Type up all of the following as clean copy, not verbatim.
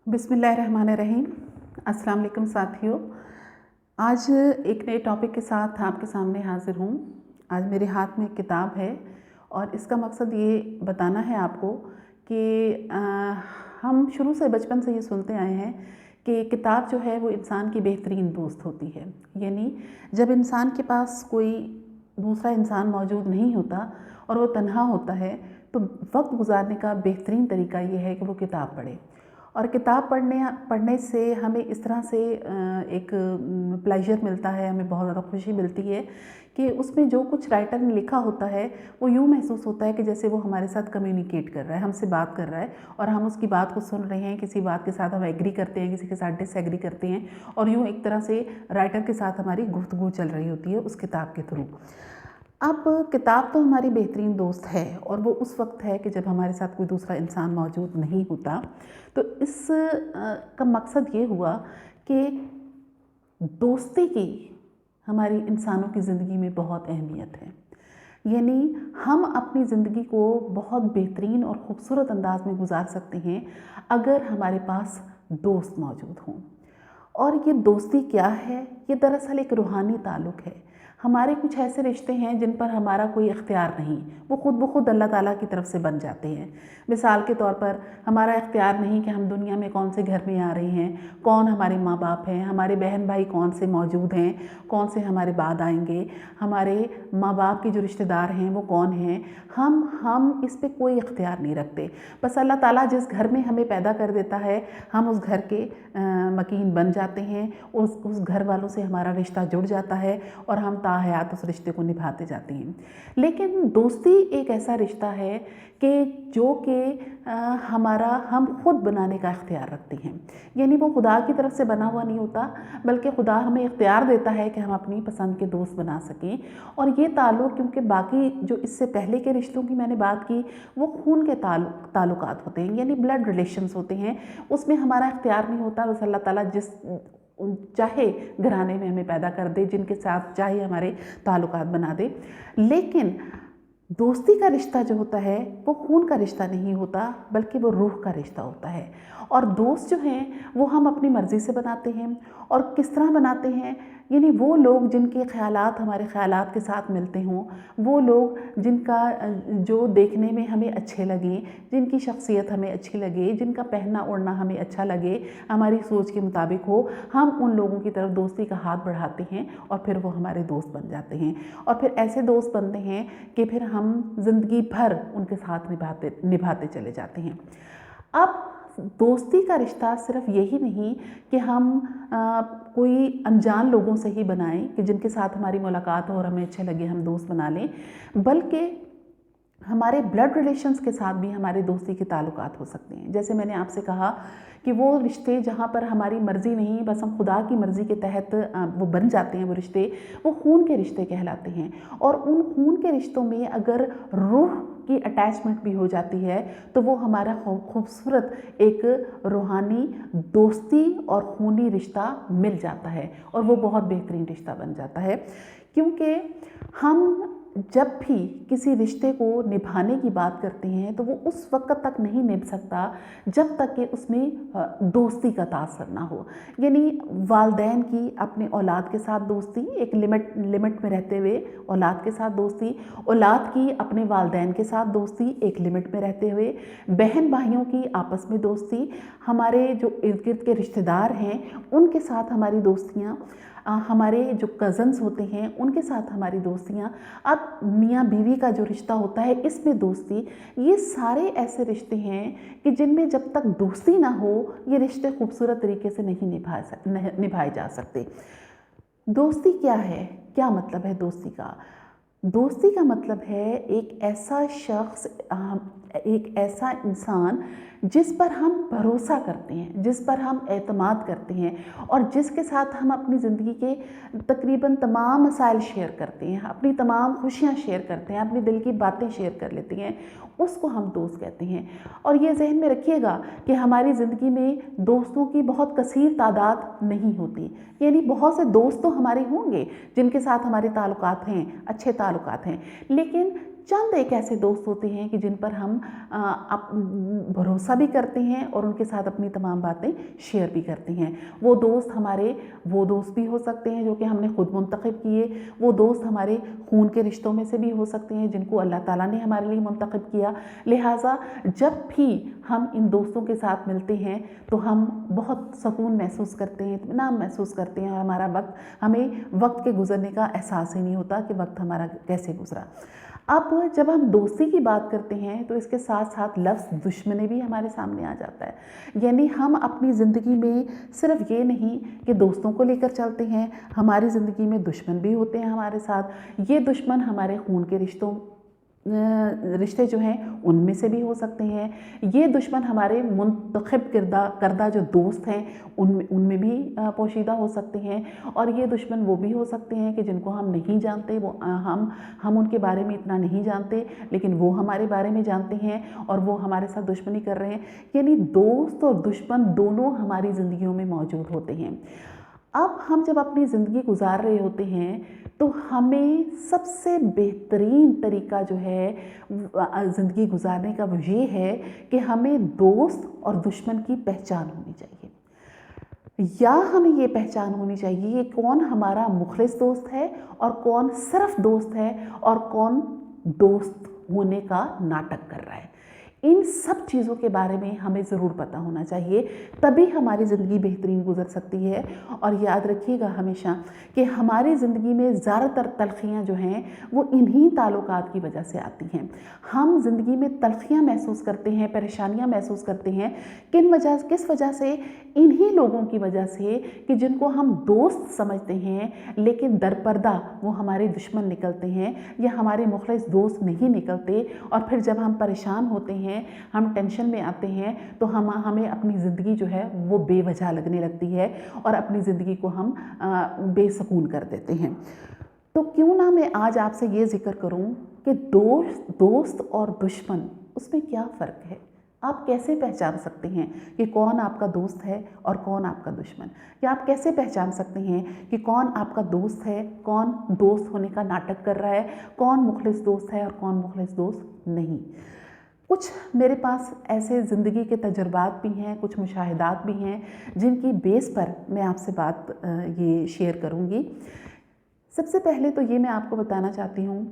बिस्मिल्लाहिर्रहमानिर्रहीम। अस्सलाम वालेकुम साथियों। आज एक नए टॉपिक के साथ आपके सामने हाज़िर हूँ। आज मेरे हाथ में एक किताब है और इसका मकसद ये बताना है आपको कि हम शुरू से बचपन से ये सुनते आए हैं कि किताब जो है वो इंसान की बेहतरीन दोस्त होती है। यानी जब इंसान के पास कोई दूसरा इंसान मौजूद नहीं होता और वो तन्हा होता है तो वक्त गुजारने का बेहतरीन तरीका ये है कि वो किताब पढ़े। और किताब पढ़ने से हमें इस तरह से एक प्लेजर मिलता है, हमें बहुत ज़्यादा खुशी मिलती है कि उसमें जो कुछ राइटर ने लिखा होता है वो यूँ महसूस होता है कि जैसे वो हमारे साथ कम्युनिकेट कर रहा है, हमसे बात कर रहा है और हम उसकी बात को सुन रहे हैं। किसी बात के साथ हम एग्री करते हैं, किसी के साथ डिसएग्री करते हैं और यूँ एक तरह से राइटर के साथ हमारी गुफ्तगू चल रही होती है उस किताब के थ्रू। अब किताब तो हमारी बेहतरीन दोस्त है और वो उस वक्त है कि जब हमारे साथ कोई दूसरा इंसान मौजूद नहीं होता। तो इस का मकसद ये हुआ कि दोस्ती की हमारी इंसानों की ज़िंदगी में बहुत अहमियत है। यानी हम अपनी ज़िंदगी को बहुत बेहतरीन और ख़ूबसूरत अंदाज में गुजार सकते हैं अगर हमारे पास दोस्त मौजूद हों। और ये दोस्ती क्या है? ये दरअसल एक रूहानी ताल्लुक़ है। हमारे कुछ ऐसे रिश्ते हैं जिन पर हमारा कोई इख्तियार नहीं, वो ख़ुद ब खुद अल्लाह ताला की तरफ से बन जाते हैं। मिसाल के तौर पर हमारा इख्तियार नहीं कि हम दुनिया में कौन से घर में आ रहे हैं, कौन हमारे माँ बाप हैं, हमारे बहन भाई कौन से मौजूद हैं, कौन से हमारे बाद आएंगे, हमारे माँ बाप के जो रिश्तेदार हैं वो कौन हैं। हम इस पर कोई इख्तियार नहीं रखते। बस अल्लाह ताला जिस घर में हमें पैदा कर देता है हम उस घर के मकीन बन जाते हैं, उस घर वालों से हमारा रिश्ता जुड़ जाता है और हम ताहयात उस रिश्ते को निभाते जाते हैं। लेकिन दोस्ती एक ऐसा रिश्ता है कि जो कि हम खुद बनाने का इख्तियार रखते हैं। यानी वो खुदा की तरफ से बना हुआ नहीं होता, बल्कि खुदा हमें इख्तियार देता है कि हम अपनी पसंद के दोस्त बना सकें। और ये ताल्लुक़, क्योंकि बाकी जो इससे पहले के रिश्तों की मैंने बात की वो खून के ताल्लुकात होते हैं, यानी ब्लड रिलेशंस होते हैं। उसमें हमारा इख्तियार नहीं होता, बस अल्लाह ताला जिस चाहे घराने में हमें पैदा कर दे, जिनके साथ चाहे हमारे ताल्लुकात बना दे। लेकिन दोस्ती का रिश्ता जो होता है वो खून का रिश्ता नहीं होता, बल्कि वो रूह का रिश्ता होता है। और दोस्त जो हैं वो हम अपनी मर्ज़ी से बनाते हैं। और किस तरह बनाते हैं? यानी वो लोग जिनके ख़यालात हमारे ख़यालात के साथ मिलते हों, वो लोग जिनका जो देखने में हमें अच्छे लगें, जिनकी शख्सियत हमें अच्छी लगे, जिनका पहनना ओढ़ना हमें अच्छा लगे, हमारी सोच के मुताबिक हो, हम उन लोगों की तरफ दोस्ती का हाथ बढ़ाते हैं और फिर वो हमारे दोस्त बन जाते हैं। और फिर ऐसे दोस्त बनते हैं कि फिर हम ज़िंदगी भर उनके साथ निभाते चले जाते हैं। अब दोस्ती का रिश्ता सिर्फ यही नहीं कि हम कोई अनजान लोगों से ही बनाएं कि जिनके साथ हमारी मुलाकात हो और हमें अच्छे लगे हम दोस्त बना लें, बल्कि हमारे ब्लड रिलेशंस के साथ भी हमारे दोस्ती के ताल्लुकात हो सकते हैं। जैसे मैंने आपसे कहा कि वो रिश्ते जहाँ पर हमारी मर्ज़ी नहीं, बस हम खुदा की मर्ज़ी के तहत वो बन जाते हैं, वो रिश्ते वो खून के रिश्ते कहलाते हैं। और उन खून के रिश्तों में अगर रूह की अटैचमेंट भी हो जाती है तो वो हमारा खूबसूरत एक रूहानी दोस्ती और खूनी रिश्ता मिल जाता है और वो बहुत बेहतरीन रिश्ता बन जाता है। क्योंकि हम जब भी किसी रिश्ते को निभाने की बात करते हैं तो वो उस वक्त तक नहीं निभ सकता जब तक कि उसमें दोस्ती का तासर ना हो। यानी वालिदैन की अपने औलाद के साथ दोस्ती, एक लिमिट में रहते हुए औलाद के साथ दोस्ती, औलाद की अपने वालिदैन के साथ दोस्ती एक लिमिट में रहते हुए, बहन भाइयों की आपस में दोस्ती, हमारे जो इर्द गिर्द के रिश्तेदार हैं उनके साथ हमारी दोस्तियाँ, हमारे जो कज़न्स होते हैं उनके साथ हमारी दोस्तियाँ, अब मियाँ बीवी का जो रिश्ता होता है इसमें दोस्ती, ये सारे ऐसे रिश्ते हैं कि जिनमें जब तक दोस्ती ना हो ये रिश्ते खूबसूरत तरीके से नहीं निभाए जा सकते। दोस्ती क्या है? क्या मतलब है दोस्ती का? दोस्ती का मतलब है एक ऐसा शख्स, एक ऐसा इंसान जिस पर हम भरोसा करते हैं, जिस पर हम एतमाद करते हैं और जिसके साथ हम अपनी ज़िंदगी के तकरीबन तमाम मसाइल शेयर करते हैं, अपनी तमाम खुशियाँ शेयर करते हैं, अपनी दिल की बातें शेयर कर लेते हैं, उसको हम दोस्त कहते हैं। और ये जहन में रखिएगा कि हमारी ज़िंदगी में दोस्तों की बहुत कसीर तादाद नहीं होती। यानी बहुत से दोस्त तो हमारे होंगे जिनके साथ हमारे ताल्लुकात हैं, अच्छे ताल्लुकात हैं, लेकिन चंद एक ऐसे दोस्त होते हैं कि जिन पर हम भरोसा भी करते हैं और उनके साथ अपनी तमाम बातें शेयर भी करते हैं। वो दोस्त हमारे वो दोस्त भी हो सकते हैं जो कि हमने खुद मुंतखब किए, वो दोस्त हमारे खून के रिश्तों में से भी हो सकते हैं जिनको अल्लाह ताला ने हमारे लिए मुंतखब किया। लिहाजा जब भी हम इन दोस्तों के साथ मिलते हैं तो हम बहुत सुकून महसूस करते हैं, इत्मीनान महसूस करते हैं, और हमारा हमें वक्त के गुजरने का एहसास ही नहीं होता कि वक्त हमारा कैसे गुजरा। अब जब हम दोस्ती की बात करते हैं तो इसके साथ साथ लफ्ज़ दुश्मनी भी हमारे सामने आ जाता है। यानी हम अपनी ज़िंदगी में सिर्फ ये नहीं कि दोस्तों को लेकर चलते हैं, हमारी ज़िंदगी में दुश्मन भी होते हैं हमारे साथ। ये दुश्मन हमारे खून के रिश्ते जो हैं उनमें से भी हो सकते हैं। ये दुश्मन हमारे मुंतखब करदा जो दोस्त हैं उनमें भी पोशीदा हो सकते हैं। और ये दुश्मन वो भी हो सकते हैं कि जिनको हम नहीं जानते, वो हम उनके बारे में इतना नहीं जानते, लेकिन वो हमारे बारे में जानते हैं और वो हमारे साथ दुश्मनी कर रहे हैं। यानी दोस्त और दुश्मन दोनों हमारी ज़िंदगियों में मौजूद होते हैं। अब हम जब अपनी ज़िंदगी गुजार रहे होते हैं तो हमें सबसे बेहतरीन तरीका जो है ज़िंदगी गुजारने का वो ये है कि हमें दोस्त और दुश्मन की पहचान होनी चाहिए, या हमें ये पहचान होनी चाहिए कि कौन हमारा मुखलिस दोस्त है और कौन सिर्फ दोस्त है और कौन दोस्त होने का नाटक कर रहा है। इन सब चीज़ों के बारे में हमें ज़रूर पता होना चाहिए, तभी हमारी ज़िंदगी बेहतरीन गुजर सकती है। और याद रखिएगा हमेशा कि हमारी ज़िंदगी में ज़्यादातर तलखियाँ जो हैं वो इन्हीं ताल्लुकात की वजह से आती हैं। हम ज़िंदगी में तलखियाँ महसूस करते हैं, परेशानियाँ महसूस करते हैं, किस वजह से? इन्हीं लोगों की वजह से कि जिनको हम दोस्त समझते हैं लेकिन दरपर्दा वो हमारे दुश्मन निकलते हैं या हमारे मुखलिस दोस्त नहीं निकलते। और फिर जब हम परेशान होते हैं, हम टेंशन में आते हैं, तो हमें अपनी ज़िंदगी जो है वो बेवजह लगने लगती है और अपनी ज़िंदगी को हम बेसुकून कर देते हैं। तो क्यों ना मैं आज आपसे ये जिक्र करूं कि दोस्त और दुश्मन, उसमें क्या फ़र्क है, आप कैसे पहचान सकते हैं कि कौन आपका दोस्त है और कौन आपका दुश्मन, या आप कैसे पहचान सकते हैं कि कौन आपका दोस्त है, कौन दोस्त होने का नाटक कर रहा है, कौन मुखलिस दोस्त है और कौन मुखलिस दोस्त नहीं। कुछ मेरे पास ऐसे ज़िंदगी के तजुर्बात भी हैं, कुछ मुशाहिदात भी हैं जिनकी बेस पर मैं आपसे बात ये शेयर करूँगी। सबसे पहले तो ये मैं आपको बताना चाहती हूँ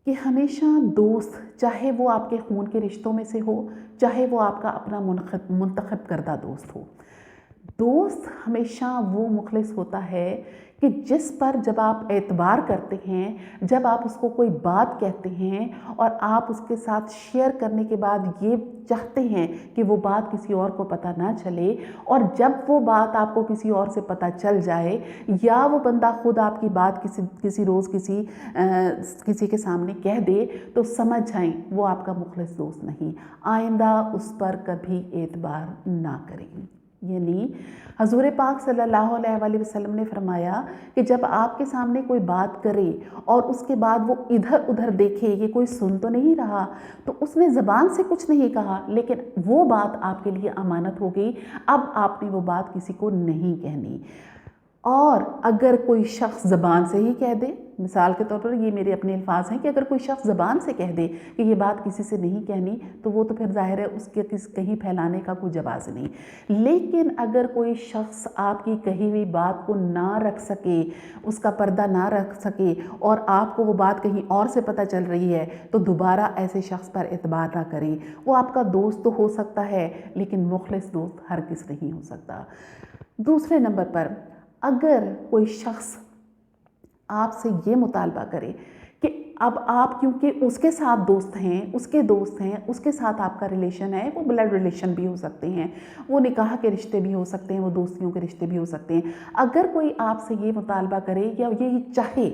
कि हमेशा दोस्त, चाहे वो आपके खून के रिश्तों में से हो, चाहे वो आपका अपना मुंतखब करदा दोस्त हो, दोस्त हमेशा वो मुखलिस होता है कि जिस पर जब आप एतबार करते हैं, जब आप उसको कोई बात कहते हैं और आप उसके साथ शेयर करने के बाद ये चाहते हैं कि वो बात किसी और को पता ना चले, और जब वो बात आपको किसी और से पता चल जाए या वो बंदा खुद आपकी बात किसी रोज़ किसी के सामने कह दे, तो समझ जाएं वो आपका मुखलिस दोस्त नहीं। आइंदा उस पर कभी एतबार ना करें। यानी हजूर पाक सल्लल्लाहु अलैहि वसल्लम ने फरमाया कि जब आपके सामने कोई बात करे और उसके बाद वो इधर उधर देखे कि कोई सुन तो नहीं रहा, तो उसने ज़बान से कुछ नहीं कहा, लेकिन वो बात आपके लिए अमानत हो गई। अब आपने वो बात किसी को नहीं कहनी। और अगर कोई शख्स ज़बान से ही कह दे, मिसाल के तौर पर ये मेरे अपने अल्फाज हैं कि अगर कोई शख्स ज़बान से कह दे कि ये बात किसी से नहीं कहनी, तो वो तो फिर जाहिर है उसके कहीं फैलाने का कोई जवाज़ नहीं। लेकिन अगर कोई शख्स आपकी कही हुई बात को ना रख सके, उसका पर्दा ना रख सके और आपको वो बात कहीं और से पता चल रही है, तो दोबारा ऐसे शख्स पर एतबार ना करें। वो आपका दोस्त तो हो सकता है लेकिन मुखलिस दोस्त हरगिज़ नहीं हो सकता। दूसरे नंबर पर, अगर कोई शख्स आपसे ये मुतालबा करे कि अब आप क्योंकि उसके साथ दोस्त हैं, उसके साथ आपका रिलेशन है, वो ब्लड रिलेशन भी हो सकते हैं, वो निकाह के रिश्ते भी हो सकते हैं, वो दोस्तियों के रिश्ते भी हो सकते हैं। अगर कोई आपसे ये मुतालबा करे या ये चाहे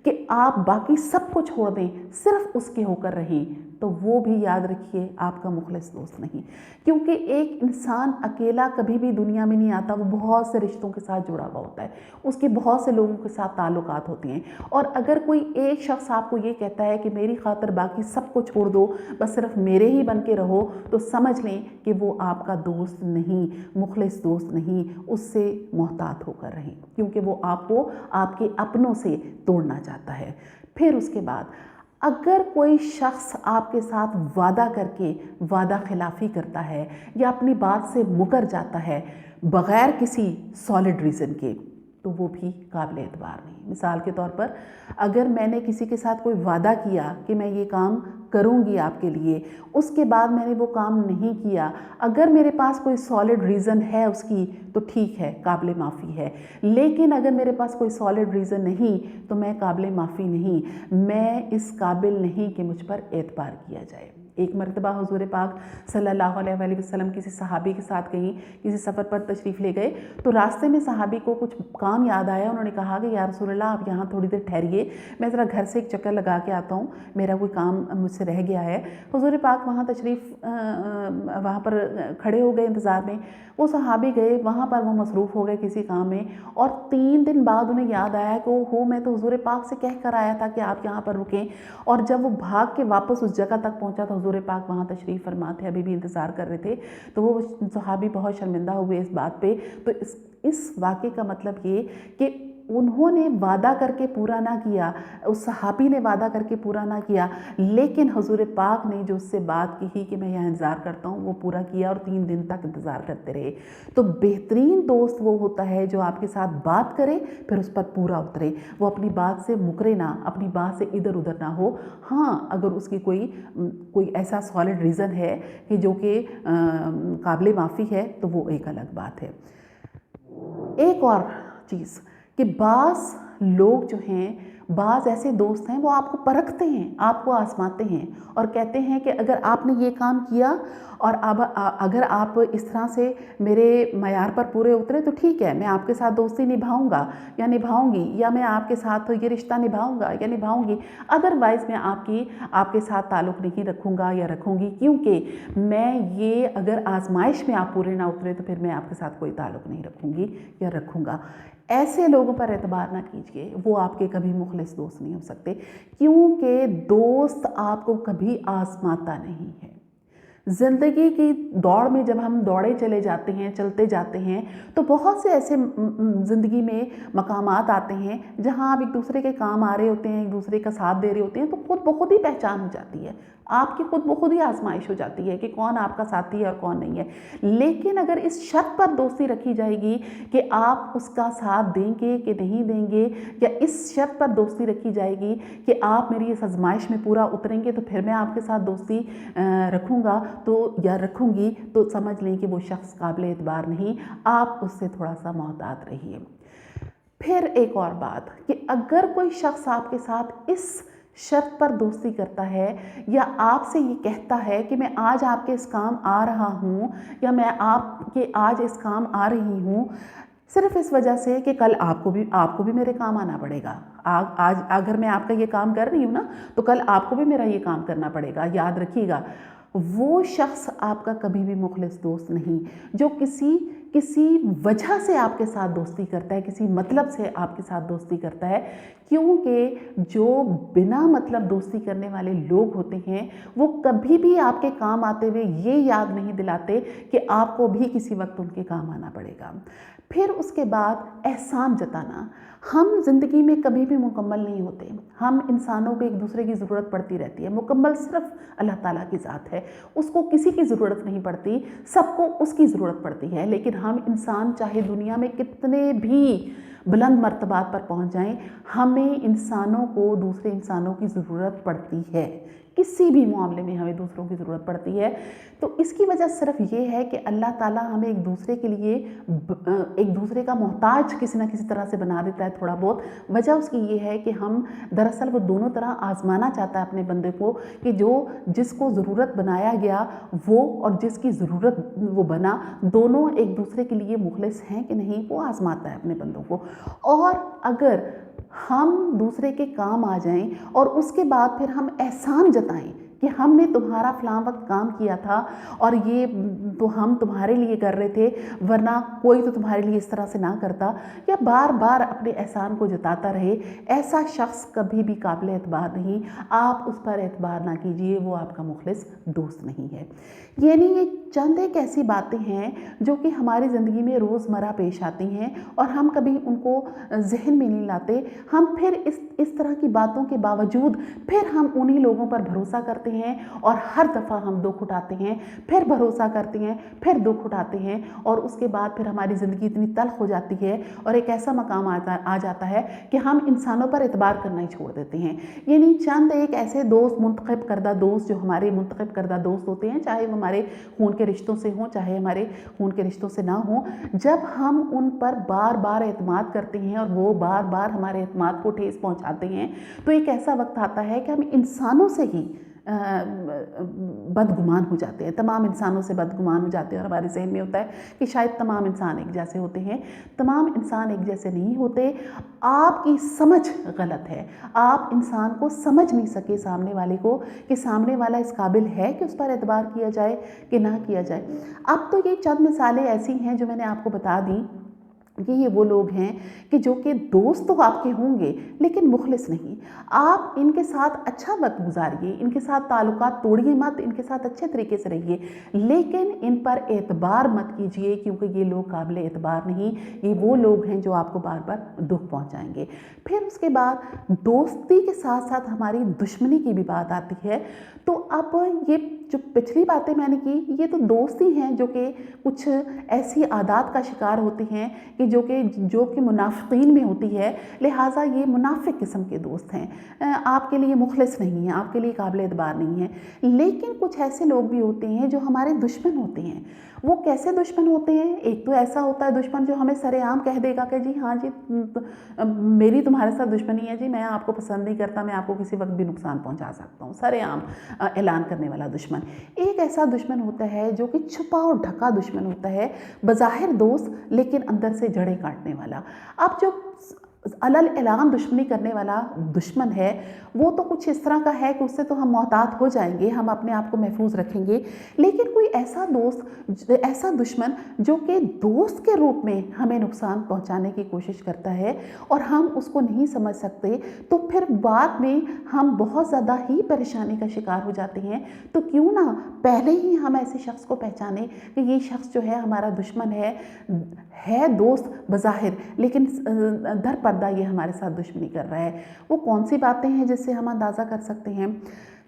कि आप बाकी सब को छोड़ दें, सिर्फ उसके होकर रहें, तो वो भी याद रखिए आपका मुखलिस दोस्त नहीं। क्योंकि एक इंसान अकेला कभी भी दुनिया में नहीं आता, वो बहुत से रिश्तों के साथ जुड़ा हुआ होता है, उसके बहुत से लोगों के साथ ताल्लुकात होते हैं। और अगर कोई एक शख्स आपको ये कहता है कि मेरी खातिर बाकी सब को छोड़ दो, बस सिर्फ मेरे ही बन के रहो, तो समझ लें कि वो आपका दोस्त नहीं, मुखलिस दोस्त नहीं। उससे मोहतात होकर रहें, क्योंकि वो आपको आपके अपनों से तोड़ना चाहता है। फिर उसके बाद اگر کوئی شخص آپ کے ساتھ وعدہ کر کے وعدہ خلافی کرتا ہے یا اپنی بات سے مکر جاتا ہے بغیر کسی سالڈ ریزن کے، تو وہ بھی قابل اعتبار نہیں۔ مثال کے طور پر اگر میں نے کسی کے ساتھ کوئی وعدہ کیا کہ میں یہ کام کروں گی آپ کے لیے، اس کے بعد میں نے وہ کام نہیں کیا، اگر میرے پاس کوئی سالڈ ریزن ہے اس کی تو ٹھیک ہے، قابل معافی ہے، لیکن اگر میرے پاس کوئی سالڈ ریزن نہیں تو میں قابل معافی نہیں، میں اس قابل نہیں کہ مجھ پر اعتبار کیا جائے۔ ایک مرتبہ حضور پاک صلی اللہ علیہ وآلہ وسلم کسی صحابی کے ساتھ کہیں کسی سفر پر تشریف لے گئے، تو راستے میں صحابی کو کچھ کام یاد آیا، انہوں نے کہا کہ یا رسول اللہ آپ یہاں تھوڑی دیر ٹھہریے، میں ذرا گھر سے ایک چکر لگا کے آتا ہوں، میرا کوئی کام مجھ سے رہ گیا ہے۔ حضور پاک وہاں پر کھڑے ہو گئے انتظار میں، وہ صحابی گئے، وہاں پر وہ مصروف ہو گئے کسی کام میں، اور 3 دن بعد انہیں یاد آیا کہ میں تو حضور پاک سے کہہ کر آیا تھا کہ آپ یہاں پر رکیں، اور جب وہ بھاگ کے واپس اس جگہ تک پہنچا تو حضور پاک وہاں تشریف فرما تھے، ابھی بھی انتظار کر رہے تھے، تو وہ صحابی بہت شرمندہ ہوئے اس بات پہ۔ تو اس واقعے کا مطلب یہ کہ انہوں نے وعدہ کر کے پورا نہ کیا، اس صحابی نے وعدہ کر کے پورا نہ کیا، لیکن حضور پاک نے جو اس سے بات کی کہ میں یہاں انتظار کرتا ہوں وہ پورا کیا، اور 3 دن تک انتظار کرتے رہے۔ تو بہترین دوست وہ ہوتا ہے جو آپ کے ساتھ بات کرے پھر اس پر پورا اترے، وہ اپنی بات سے مکرے نہ، اپنی بات سے ادھر ادھر نہ ہو۔ ہاں اگر اس کی کوئی ایسا سالڈ ریزن ہے کہ جو کہ قابل معافی ہے تو وہ ایک الگ بات ہے۔ ایک اور چیز کہ بعض لوگ جو ہیں، بعض ایسے دوست ہیں وہ آپ کو پرکھتے ہیں، آپ کو آزماتے ہیں اور کہتے ہیں کہ اگر آپ نے یہ کام کیا اور اگر آپ اس طرح سے میرے معیار پر پورے اترے تو ٹھیک ہے، میں آپ کے ساتھ دوستی نبھاؤں گا یا نبھاؤں گی، یا میں آپ کے ساتھ یہ رشتہ نبھاؤں گا یا نبھاؤں گی، ادروائز میں آپ کے ساتھ تعلق نہیں رکھوں گا یا رکھوں گی، کیونکہ میں یہ اگر آزمائش میں آپ پورے نہ اترے تو پھر میں آپ کے ساتھ کوئی تعلق نہیں رکھوں گی یا رکھوں گا۔ ایسے لوگوں پر اعتبار نہ کیجیے، وہ آپ کے کبھی مخلص دوست نہیں ہو سکتے، کیونکہ دوست آپ کو کبھی آزماتا نہیں ہے۔ زندگی کی دوڑ میں جب ہم دوڑے چلے جاتے ہیں، چلتے جاتے ہیں، تو بہت سے ایسے زندگی میں مقامات آتے ہیں جہاں آپ ایک دوسرے کے کام آ رہے ہوتے ہیں، ایک دوسرے کا ساتھ دے رہے ہوتے ہیں، تو خود بخود ہی پہچان ہو جاتی ہے، آپ کی خود بخود ہی آزمائش ہو جاتی ہے کہ کون آپ کا ساتھی ہے اور کون نہیں ہے۔ لیکن اگر اس شرط پر دوستی رکھی جائے گی کہ آپ اس کا ساتھ دیں گے کہ نہیں دیں گے، یا اس شرط پر دوستی رکھی جائے گی کہ آپ میری اس آزمائش میں پورا اتریں گے تو پھر میں آپ کے ساتھ دوستی رکھوں گا یا رکھوں گی، تو سمجھ لیں کہ وہ شخص قابل اعتبار نہیں، آپ اس سے تھوڑا سا محتاط رہیے۔ پھر ایک اور بات کہ اگر کوئی شخص آپ کے ساتھ اس شرط پر دوستی کرتا ہے یا آپ سے یہ کہتا ہے کہ میں آج آپ کے اس کام آ رہا ہوں یا میں آپ کے آج اس کام آ رہی ہوں، صرف اس وجہ سے کہ کل آپ کو بھی میرے کام آنا پڑے گا، آج اگر میں آپ کا یہ کام کر رہی ہوں نا تو کل آپ کو بھی میرا یہ کام کرنا پڑے گا، یاد رکھیے گا، وہ شخص آپ کا کبھی بھی مخلص دوست نہیں۔ جو کسی وجہ سے آپ کے ساتھ دوستی کرتا ہے، کسی مطلب سے آپ کے ساتھ دوستی کرتا ہے، کیونکہ جو بنا مطلب دوستی کرنے والے لوگ ہوتے ہیں وہ کبھی بھی آپ کے کام آتے ہوئے یہ یاد نہیں دلاتے کہ آپ کو بھی کسی وقت ان کے کام آنا پڑے گا۔ پھر اس کے بعد احسان جتانا۔ ہم زندگی میں کبھی بھی مکمل نہیں ہوتے، ہم انسانوں کو ایک دوسرے کی ضرورت پڑتی رہتی ہے، مکمل صرف اللہ تعالیٰ کی ذات ہے، اس کو کسی کی ضرورت نہیں پڑتی، سب کو اس کی ضرورت پڑتی ہے، لیکن ہم انسان چاہے دنیا میں کتنے بھی بلند مرتبات پر پہنچ جائیں، ہمیں انسانوں کو دوسرے انسانوں کی ضرورت پڑتی ہے، کسی بھی معاملے میں ہمیں دوسروں کی ضرورت پڑتی ہے۔ تو اس کی وجہ صرف یہ ہے کہ اللہ تعالیٰ ہمیں ایک دوسرے کے لیے ایک دوسرے کا محتاج کسی نہ کسی طرح سے بنا دیتا ہے تھوڑا بہت۔ وجہ اس کی یہ ہے کہ ہم دراصل وہ دونوں طرح آزمانا چاہتا ہے اپنے بندے کو کہ جس کو ضرورت بنایا گیا وہ اور جس کی ضرورت وہ بنا، دونوں ایک دوسرے کے لیے مخلص ہیں کہ نہیں، وہ آزماتا ہے اپنے بندوں کو۔ اور اگر ہم دوسرے کے کام آ جائیں اور اس کے بعد پھر ہم احسان جتائیں कि हमने तुम्हारा फलां वक्त काम किया था और ये तो हम तुम्हारे लिए कर रहे थे, वरना कोई तो तुम्हारे लिए इस तरह से ना करता, या बार बार अपने एहसान को जताता रहे, ऐसा शख्स कभी भी काबिल एतबार नहीं। आप उस पर एतबार ना कीजिए, वो आपका मुखलिस दोस्त नहीं है। यानी ये चंद एक ऐसी बातें हैं जो कि हमारी ज़िंदगी में रोज़मर्रा पेश आती हैं और हम कभी उनको जहन में नहीं लाते। हम फिर इस तरह की बातों के बावजूद फिर हम उन्हीं लोगों पर भरोसा करते हैं और हर दफ़ा हम दुख उठाते हैं, फिर भरोसा करते हैं, फिर दुख उठाते हैं और उसके बाद फिर हमारी ज़िंदगी इतनी तल्ख हो जाती है और एक ऐसा मकाम आ जाता है कि हम इंसानों पर एतबार करना ही छोड़ देते हैं। यानी चंद एक ऐसे दोस्त, मुंतखब करदा दोस्त, जो हमारे मुंतखब करदा दोस्त होते हैं, चाहे वो हमारे खून के रिश्तों से हों, चाहे हमारे खून के रिश्तों से ना हों, जब हम उन पर बार बार एतमाद करते हैं और वो बार बार हमारे एतमाद को ठेस पहुंचाते हैं, तो एक ऐसा वक्त आता है कि हम इंसानों से ही बदगुमान हो जाते हैं, तमाम इंसानों से बदगुमान हो जाते हैं और हमारे जहन में होता है कि शायद तमाम इंसान एक जैसे होते हैं। तमाम इंसान एक जैसे नहीं होते। आपकी समझ गलत है, आप इंसान को समझ नहीं सके सामने वाले को, कि सामने वाला इस काबिल है कि उस पर एतबार किया जाए कि ना किया जाए। अब तो ये चंद मिसालें ऐसी हैं जो मैंने आपको बता दी कि ये वो लोग हैं कि जो कि दोस्त तो आपके होंगे लेकिन मुखलिस नहीं। आप इनके साथ अच्छा वक्त गुजारिए, इनके साथ ताल्लुकात तोड़िए मत, इनके साथ अच्छे तरीके से रहिए, लेकिन इन पर एतबार मत कीजिए, क्योंकि ये लोग काबिल एतबार नहीं। ये वो लोग हैं जो आपको बार बार दुख पहुंचाएंगे। फिर उसके बाद दोस्ती के साथ साथ हमारी दुश्मनी की भी बात आती है। तो अब ये जो पिछली बातें मैंने की, ये तो दोस्त ही हैं जो कि कुछ ऐसी आदत का शिकार होती हैं कि जो कि मुनाफिकीन में होती है, लिहाजा ये मुनाफिक किस्म के दोस्त हैं, आपके लिए मुखलिस नहीं है, आपके लिए काबिल एतबार नहीं है। लेकिन कुछ ऐसे लोग भी होते हैं जो हमारे दुश्मन होते हैं। वो कैसे दुश्मन होते हैं? एक तो ऐसा होता है दुश्मन जो हमें सरेआम कह देगा कि जी हाँ जी, मेरी तुम्हारे साथ दुश्मनी है जी, मैं आपको पसंद नहीं करता, मैं आपको किसी वक्त भी नुकसान पहुंचा सकता हूँ, सरेआम ऐलान करने वाला दुश्मन। एक ऐसा दुश्मन होता है जो कि छुपा और ढका दुश्मन होता है, बज़ाहिर दोस्त लेकिन अंदर से जड़ें काटने वाला। अब जो अलल ऐलान दुश्मनी करने वाला दुश्मन है, वो तो कुछ इस तरह का है कि उससे तो हम मोहतात हो जाएंगे, हम अपने आप को महफूज रखेंगे। लेकिन कोई ऐसा दोस्त, ऐसा दुश्मन जो कि दोस्त के रूप में हमें नुकसान पहुंचाने की कोशिश करता है और हम उसको नहीं समझ सकते, तो फिर बाद में हम बहुत ज़्यादा ही परेशानी का शिकार हो जाते हैं। तो क्यों ना पहले ही हम ऐसे शख्स को पहचानें कि ये शख्स जो है हमारा दुश्मन है दोस्त बज़ाहिर, लेकिन दर पर्दा ये हमारे साथ दुश्मनी कर रहा है। वो कौन सी बातें हैं जिससे हम अंदाज़ा कर सकते हैं?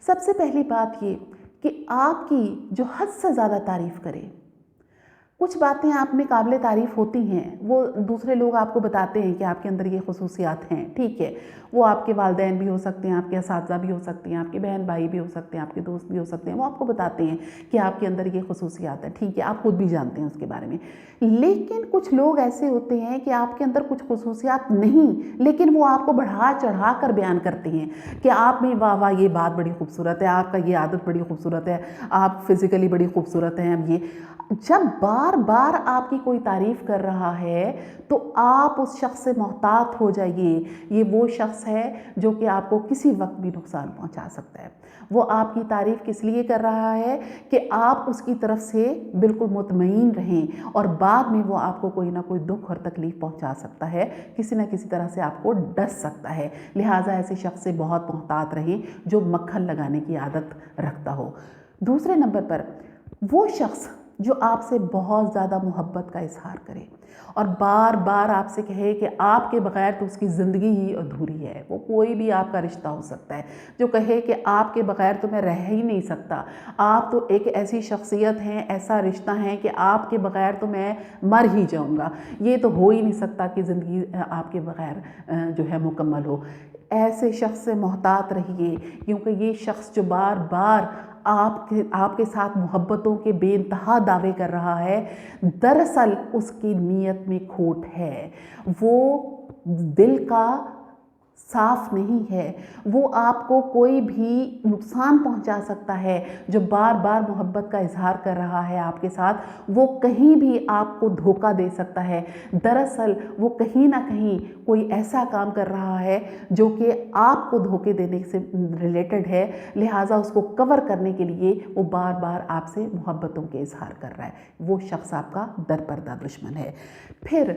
सबसे पहली बात ये कि आपकी जो हद से ज़्यादा तारीफ़ करे। कुछ बातें आप में काबिल तारीफ़ होती हैं, वो दूसरे लोग आपको बताते हैं कि आपके अंदर ये खसूसियात हैं, ठीक है। वो आपके वालिदैन भी हो सकते हैं, आपके असातिज़ा भी हो सकते हैं, आपके बहन भाई भी हो सकते हैं, आपके दोस्त भी हो सकते हैं, वो आपको बताते हैं कि आपके अंदर ये खसूसियात है, ठीक है, आप खुद भी जानते हैं उसके बारे में। लेकिन कुछ लोग ऐसे होते हैं कि आपके अंदर कुछ खसूसियात नहीं, लेकिन वो आपको बढ़ा चढ़ा कर बयान करते हैं कि आप में वाह वाह ये बात बड़ी खूबसूरत है, आपका ये आदत बड़ी खूबसूरत है, आप फिज़िकली बड़ी खूबसूरत हैं। अब ये जब बार बार आपकी कोई तारीफ़ कर रहा है तो आप उस शख्स से मोहतात हो जाइए। ये वो शख्स है जो कि आपको किसी वक्त भी नुकसान पहुंचा सकता है। वो आपकी तारीफ़ किस लिए कर रहा है कि आप उसकी तरफ से बिल्कुल मुतमईन रहें, और बाद में वो आपको कोई ना कोई दुख और तकलीफ़ पहुंचा सकता है, किसी न किसी तरह से आपको डस सकता है। लिहाजा ऐसे शख्स से बहुत मोहतात रहें जो मक्खन लगाने की आदत रखता हो। दूसरे नंबर पर वो शख्स जो आपसे बहुत ज़्यादा मोहब्बत का इजहार करे और बार बार आपसे कहे कि आपके बग़ैर तो उसकी ज़िंदगी ही अधूरी है। वो कोई भी आपका रिश्ता हो सकता है, जो कहे कि आपके बग़ैर तो मैं रह ही नहीं सकता, आप तो एक ऐसी शख्सियत हैं, ऐसा रिश्ता है कि आपके बग़ैर तो मैं मर ही जाऊंगा, ये तो हो ही नहीं सकता कि ज़िंदगी आपके बग़ैर जो है मुकम्मल हो। ऐसे शख्स से मोहतात रहिए, क्योंकि ये शख्स जो बार बार आपके साथ मोहब्बतों के बेइंतहा दावे कर रहा है, दरअसल उसकी नीयत में खोट है। वो दिल का साफ नहीं है, वो आपको कोई भी नुकसान पहुंचा सकता है। जो बार बार मोहब्बत का इजहार कर रहा है आपके साथ, वो कहीं भी आपको धोखा दे सकता है। दरअसल वो कहीं ना कहीं कोई ऐसा काम कर रहा है जो कि आपको धोखे देने से रिलेटेड है, लिहाजा उसको कवर करने के लिए वो बार बार आपसे मोहब्बतों के इजहार कर रहा है। वो शख्स आपका दरपर्दा दुश्मन है। फिर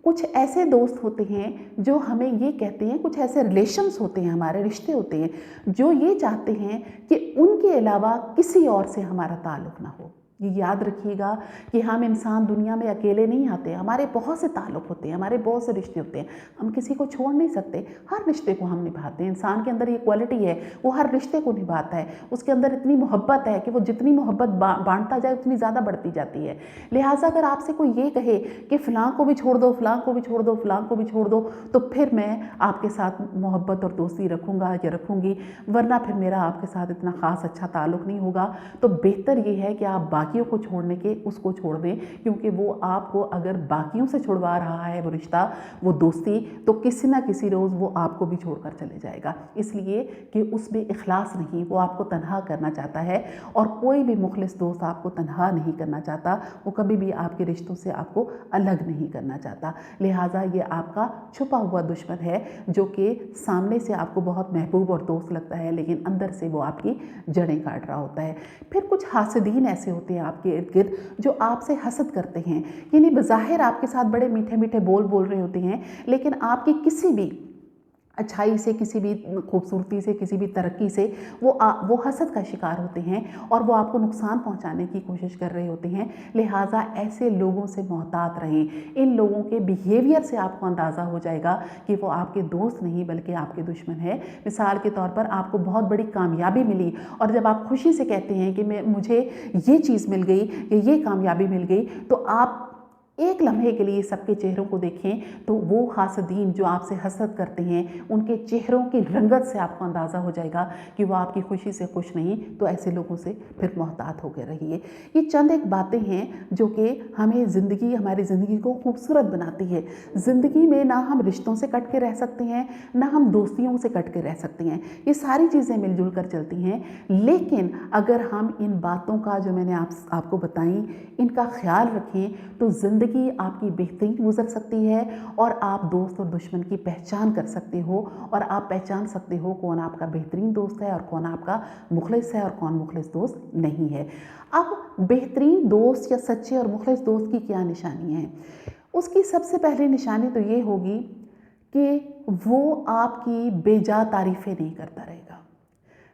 कुछ ऐसे दोस्त होते हैं जो हमें ये कहते हैं, कुछ ऐसे रिलेशंस होते हैं, हमारे रिश्ते होते हैं जो ये चाहते हैं कि उनके अलावा किसी और से हमारा ताल्लुक़ ना हो। ये याद रखिएगा कि हम इंसान दुनिया में अकेले नहीं आते, हमारे बहुत से ताल्लुक़ होते हैं, हमारे बहुत से रिश्ते होते हैं। हम किसी को छोड़ नहीं सकते, हर रिश्ते को हम निभाते हैं। इंसान के अंदर ये क्वालिटी है, वो हर रिश्ते को निभाता है। उसके अंदर इतनी मोहब्बत है कि वो जितनी मोहब्बत बांटता जाए उतनी ज़्यादा बढ़ती जाती है। लिहाजा अगर आपसे कोई ये कहे कि फ़लाँ को भी छोड़ दो, फ़लाँ को भी छोड़ दो, फ़लाँ को भी छोड़ दो, तो फिर मैं आपके साथ मोहब्बत और दोस्ती रखूँगा या रखूँगी, वरना फिर मेरा आपके साथ इतना ख़ास अच्छा ताल्लुक़ नहीं होगा। तो बेहतर ये है कि आप बाकियों को छोड़ने के उसको छोड़ दें, क्योंकि वो आपको अगर बाकियों से छुड़वा रहा है वो रिश्ता, वो दोस्ती, तो किसी ना किसी रोज़ वो आपको भी छोड़कर चले जाएगा। इसलिए कि उसमें इखलास नहीं, वो आपको तन्हा करना चाहता है। और कोई भी मुखलिस दोस्त आपको तन्हा नहीं करना चाहता, वो कभी भी आपके रिश्तों से आपको अलग नहीं करना चाहता। लिहाजा ये आपका छुपा हुआ दुश्मन है जो कि सामने से आपको बहुत महबूब और दोस्त लगता है, लेकिन अंदर से वो आपकी जड़ें काट रहा होता है। फिर कुछ हासिदीन ऐसे होते हैं आपके इर्द गिर्द जो आपसे हसद करते हैं, यानी बज़ाहिर आपके साथ बड़े मीठे मीठे बोल रहे होते हैं, लेकिन आपकी किसी भी अच्छाई से, किसी भी खूबसूरती से, किसी भी तरक्की से वो हसद का शिकार होते हैं और वो आपको नुकसान पहुंचाने की कोशिश कर रहे होते हैं। लिहाजा ऐसे लोगों से मोहतात रहें। इन लोगों के बिहेवियर से आपको अंदाज़ा हो जाएगा कि वो आपके दोस्त नहीं बल्कि आपके दुश्मन है। मिसाल के तौर पर आपको बहुत बड़ी कामयाबी मिली और जब आप खुशी से कहते हैं कि मुझे ये चीज़ मिल गई या ये कामयाबी मिल गई, तो आप एक लम्हे के लिए सबके चेहरों को देखें तो वो हासदीन जो आपसे हसद करते हैं, उनके चेहरों की रंगत से आपको अंदाज़ा हो जाएगा कि वो आपकी खुशी से खुश नहीं। तो ऐसे लोगों से फिर मोहतात होकर रहिए। ये चंद एक बातें हैं जो कि हमारी ज़िंदगी को खूबसूरत बनाती है। ज़िंदगी में ना हम रिश्तों से कट के रह सकते हैं, ना हम दोस्तियों से कट के रह सकते हैं। ये सारी चीज़ें मिलजुल कर चलती हैं, लेकिन अगर हम इन बातों का जो मैंने आपको बताई, इनका ख्याल रखें तो ज़िंदगी आपकी बेहतरीन गुजर सकती है और आप दोस्त और दुश्मन की पहचान कर सकते हो और आप पहचान सकते हो कौन आपका बेहतरीन दोस्त है और कौन आपका मुखलिस है और कौन मुखलिस दोस्त नहीं है। अब बेहतरीन दोस्त या सच्चे और मुखलिस दोस्त की क्या निशानियाँ हैं? उसकी सबसे पहली निशानी तो ये होगी कि वो आपकी बेजा तारीफ़ें नहीं करता रहेगा।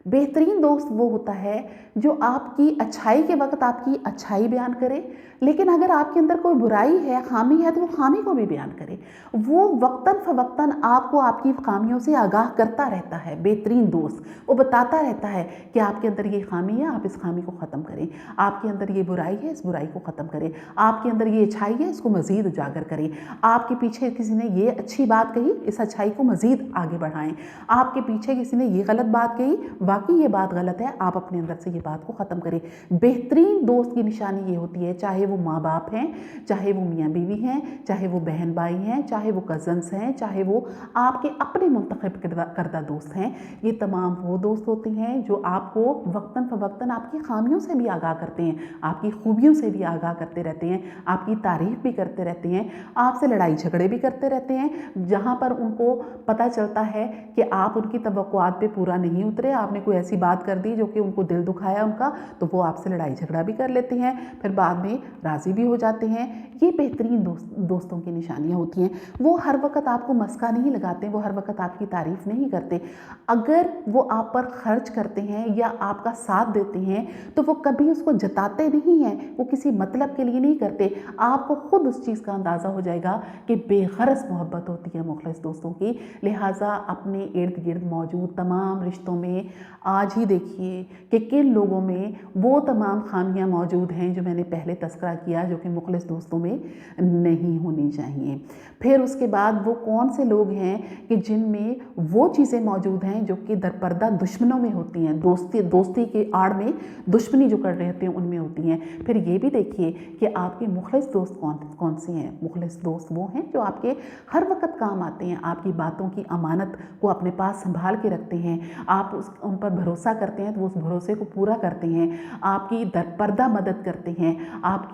बेहतरीन दोस्त वो होता है जो आपकी अच्छाई के वक्त आपकी अच्छाई बयान करे, लेकिन अगर आपके अंदर कोई बुराई है, खामी है, तो वो खामी को भी बयान करे। वो वक्तन फ़वक्तन आपको आपकी खामियों से आगाह करता रहता है। बेहतरीन दोस्त वो बताता रहता है कि आपके अंदर ये खामी है, आप इस खामी को ख़त्म करें। आपके अंदर ये बुराई है, इस बुराई को ख़त्म करें। आपके अंदर ये अच्छाई है, इसको मज़ीद उजागर करें। आपके पीछे किसी ने ये अच्छी बात कही, इस अच्छाई को मज़ीद आगे बढ़ाएं। आपके पीछे किसी ने ये गलत बात कही, वाकई ये बात गलत है, आप अपने अंदर से ये बात को ख़त्म करें। बेहतरीन दोस्त की निशानी ये होती है, चाहे वो माँ बाप हैं, चाहे वो मियाँ बीवी हैं, चाहे वो बहन भाई हैं, चाहे वो कज़न्स हैं, चाहे वो आपके अपने मुंतखब करदा दोस्त हैं, ये तमाम वो दोस्त होते हैं जो आपको वक्तन फ़वक्तन आपकी खामियों से भी आगाह करते हैं, आपकी खूबियों से भी आगाह करते रहते हैं, आपकी तारीफ़ भी करते रहते हैं, आपसे लड़ाई झगड़े भी करते रहते हैं। जहाँ पर उनको पता चलता है कि आप उनकी तवक्कुआत पे पूरा नहीं उतरे, आपने कोई ऐसी बात कर दी जो कि उनको दिल दुखाया उनका, तो वो आपसे लड़ाई झगड़ा भी कर लेते हैं, फिर बाद में राज़ी भी हो जाते हैं। ये बेहतरीन दोस्तों की निशानियाँ होती हैं। वो हर वक्त आपको मस्का नहीं लगाते, वो हर वक्त आपकी तारीफ़ नहीं करते। अगर वो आप पर खर्च करते हैं या आपका साथ देते हैं तो वो कभी उसको जताते नहीं हैं, वो किसी मतलब के लिए नहीं करते। आपको खुद उस चीज़ का अंदाज़ा हो जाएगा कि बेगरज़ मोहब्बत होती है मुखलिस दोस्तों की। लिहाजा अपने इर्द गिर्द मौजूद तमाम रिश्तों में آج ہی دیکھیے کہ کن لوگوں میں وہ تمام خامیاں موجود ہیں جو میں نے پہلے تذکرہ کیا، جو کہ مخلص دوستوں میں نہیں ہونی چاہیے۔ پھر اس کے بعد وہ کون سے لوگ ہیں کہ جن میں وہ چیزیں موجود ہیں جو کہ درپردہ دشمنوں میں ہوتی ہیں، دوستی کے آڑ میں دشمنی جو کر رہے ہوتے ہیں ان میں ہوتی ہیں۔ پھر یہ بھی دیکھیے کہ آپ کے مخلص دوست کون سے ہیں۔ مخلص دوست وہ ہیں جو آپ کے ہر وقت کام آتے ہیں، آپ کی باتوں کی امانت کو اپنے پاس سنبھال کے رکھتے ہیں، آپ ان پر بھروسہ کرتے ہیں تو اس بھروسے کو پورا کرتے ہیں، آپ کی درپردہ مدد کرتے ہیں، آپ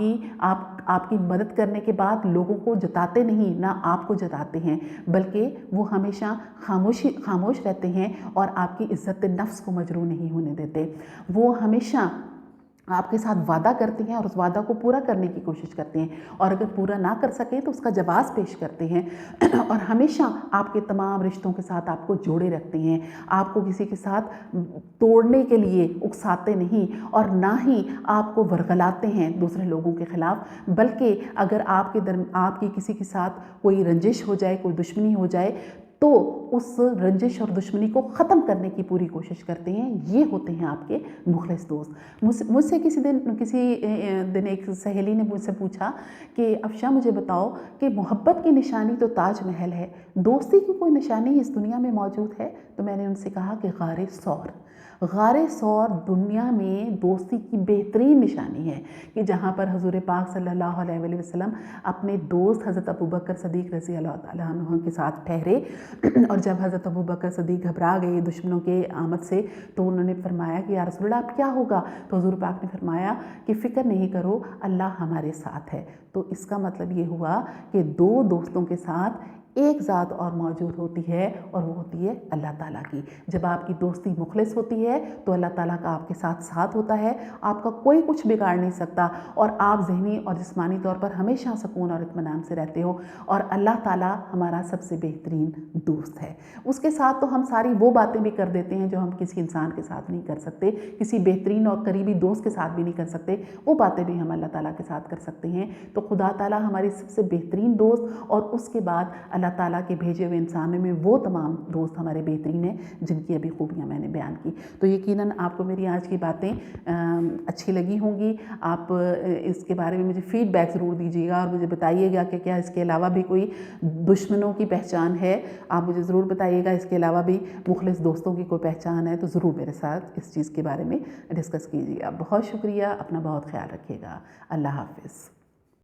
کی مدد کرنے کے بعد لوگوں کو جتاتے نہیں، نہ آپ کو جتاتے ہیں، بلکہ وہ ہمیشہ خاموش رہتے ہیں اور آپ کی عزت نفس کو مجروح نہیں ہونے دیتے۔ وہ ہمیشہ آپ کے ساتھ وعدہ کرتے ہیں اور اس وعدہ کو پورا کرنے کی کوشش کرتے ہیں، اور اگر پورا نہ کر سکیں تو اس کا جواز پیش کرتے ہیں، اور ہمیشہ آپ کے تمام رشتوں کے ساتھ آپ کو جوڑے رکھتے ہیں، آپ کو کسی کے ساتھ توڑنے کے لیے اکساتے نہیں اور نہ ہی آپ کو ورغلاتے ہیں دوسرے لوگوں کے خلاف، بلکہ اگر آپ کی کسی کے ساتھ کوئی رنجش ہو جائے، کوئی دشمنی ہو جائے تو اس رنجش اور دشمنی کو ختم کرنے کی پوری کوشش کرتے ہیں۔ یہ ہوتے ہیں آپ کے مخلص دوست۔ مجھ سے کسی دن ایک سہیلی نے مجھ سے پوچھا کہ افشاں مجھے بتاؤ کہ محبت کی نشانی تو تاج محل ہے، دوستی کی کوئی نشانی اس دنیا میں موجود ہے؟ تو میں نے ان سے کہا کہ غار ثور دنیا میں دوستی کی بہترین نشانی ہے، کہ جہاں پر حضور پاک صلی اللہ علیہ وآلہ وسلم اپنے دوست حضرت ابوبکر صدیق رضی اللہ تعالیٰ عنہ کے ساتھ ٹھہرے، اور جب حضرت ابوبکر صدیق گھبرا گئے دشمنوں کے آمد سے تو انہوں نے فرمایا کہ یا رسول اللہ اب کیا ہوگا؟ تو حضور پاک نے فرمایا کہ فکر نہیں کرو، اللہ ہمارے ساتھ ہے۔ تو اس کا مطلب یہ ہوا کہ دو دوستوں کے ساتھ ایک ذات اور موجود ہوتی ہے، اور وہ ہوتی ہے اللہ تعالیٰ کی۔ جب آپ کی دوستی مخلص ہوتی ہے تو اللہ تعالیٰ کا آپ کے ساتھ ہوتا ہے، آپ کا کوئی کچھ بگاڑ نہیں سکتا، اور آپ ذہنی اور جسمانی طور پر ہمیشہ سکون اور اطمینان سے رہتے ہو، اور اللہ تعالیٰ ہمارا سب سے بہترین دوست ہے۔ اس کے ساتھ تو ہم ساری وہ باتیں بھی کر دیتے ہیں جو ہم کسی انسان کے ساتھ نہیں کر سکتے، کسی بہترین اور قریبی دوست کے ساتھ بھی نہیں کر سکتے، وہ باتیں بھی ہم اللہ تعالیٰ کے ساتھ کر سکتے ہیں۔ تو خدا تعالیٰ ہماری سب سے بہترین دوست، اور اس کے بعد اللہ تعالیٰ کے بھیجے ہوئے انسانوں میں وہ تمام دوست ہمارے بہترین ہیں جن کی ابھی خوبیاں میں نے بیان کی۔ تو یقیناً آپ کو میری آج کی باتیں اچھی لگی ہوں گی۔ آپ اس کے بارے میں مجھے فیڈ بیک ضرور دیجیے گا، اور مجھے بتائیے گا کہ کیا اس کے علاوہ بھی کوئی دشمنوں کی پہچان ہے، آپ مجھے ضرور بتائیے گا۔ اس کے علاوہ بھی مخلص دوستوں کی کوئی پہچان ہے تو ضرور میرے ساتھ اس چیز کے بارے میں ڈسکس کیجیے گا۔ بہت شکریہ، اپنا بہت خیال رکھیے گا۔ اللہ حافظ۔